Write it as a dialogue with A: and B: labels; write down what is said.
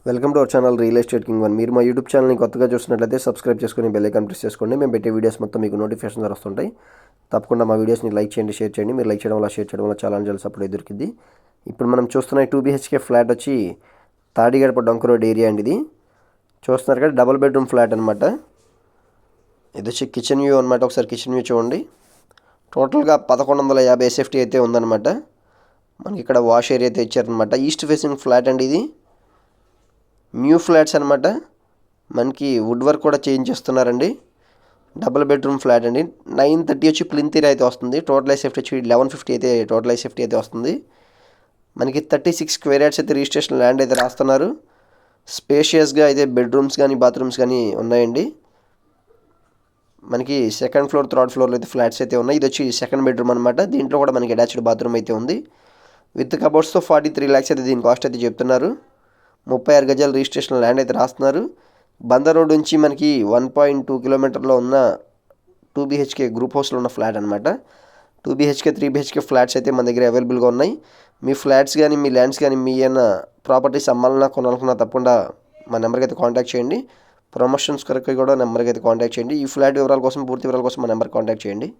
A: Welcome to our channel real estate king one. మీరు మా YouTube ఛానల్ని కొత్తగా చూసినట్లయితే సబ్స్క్రైబ్ చేసుకొని బెల్ ఐకాన్ ప్రెస్ చేసుకోండి. మేము పెట్టే వీడియోస్ మొత్తం మీకు నోటిఫికేషన్ ద్వారా వస్తుంటాయి. తప్పకుండా మా వీడియోస్ని లైక్ చేయండి, షేర్ చేయండి. మీరు లైక్ చేయడం వల్ల, షేర్ చేయడం వల్ల చాలా సపోర్ట్ దొరికింది. ఇప్పుడు మనం చూస్తున్న 2 BHK ఫ్లాట్ వచ్చి తాడిగడప డొంక రోడ్ ఏరియా అండి. ఇది చూస్తున్నారు కదా, డబుల్ బెడ్రూమ్ ఫ్లాట్ అనమాట. ఇది వచ్చి కిచెన్ వ్యూ అనమాట. ఒకసారి కిచెన్ వ్యూ చూడండి. టోటల్గా 1150 SFT అయితే ఉందన్నమాట. మనకి ఇక్కడ వాష్ ఏరియా అయితే ఇచ్చారనమాట. ఈస్ట్ ఫేసింగ్ ఫ్లాట్ అండి. ఇది న్యూ ఫ్లాట్స్ అనమాట. మనకి వుడ్ వర్క్ కూడా చేయించేస్తున్నారండి. డబుల్ బెడ్రూమ్ ఫ్లాట్ అండి. 930 వచ్చి ప్లింత్ ఏరియా అయితే వస్తుంది. టోటల్ SFT వచ్చి 1150 అయితే టోటల్ SFT అయితే వస్తుంది. మనకి 36 స్క్వేర్ యార్డ్స్ అయితే రిజిస్ట్రేషన్ ల్యాండ్ అయితే రాస్తున్నారు. స్పేషియస్గా అయితే బెడ్రూమ్స్ కానీ బాత్రూమ్స్ కానీ ఉన్నాయండి. మనకి సెకండ్ ఫ్లోర్, థర్డ్ ఫ్లోర్లో అయితే ఫ్లాట్స్ అయితే ఉన్నాయి. ఇది వచ్చి సెకండ్ బెడ్రూమ్ అనమాట. దీంట్లో కూడా మనకి అటాచ్డ్ బాత్రూమ్ అయితే ఉంది. విత్ కబోర్డ్స్తో 43 lakhs అయితే దీని కాస్ట్ అయితే చెప్తున్నారు. 36 గజాల రిజిస్ట్రేషన్ ల్యాండ్ అయితే రాస్తున్నారు. బందర్ రోడ్ నుంచి మనకి 1.2 కిలోమీటర్లో ఉన్న 2 BHK గ్రూప్ హౌస్లో ఉన్న ఫ్లాట్ అనమాట. 2 BHK 3 BHK ఫ్లాట్స్ అయితే మన దగ్గర అవైలబుల్గా ఉన్నాయి. మీ ఫ్లాట్స్ కానీ మీ ల్యాండ్స్ కానీ మీ ఏమైనా ప్రాపర్టీస్ అమ్మాలన్నా కొనాలనుకున్నా తప్పకుండా మా నెంబర్కి అయితే కాంటాక్ట్ చేయండి. ప్రమోషన్స్ కొరకు కూడా నెంబర్కి అయితే కాంటాక్ట్ చేయండి. ఈ ఫ్లాట్ వివరాల కోసం, పూర్తి వివరాల కోసం మా నెంబర్కి కాంటాక్ట్ చేయండి.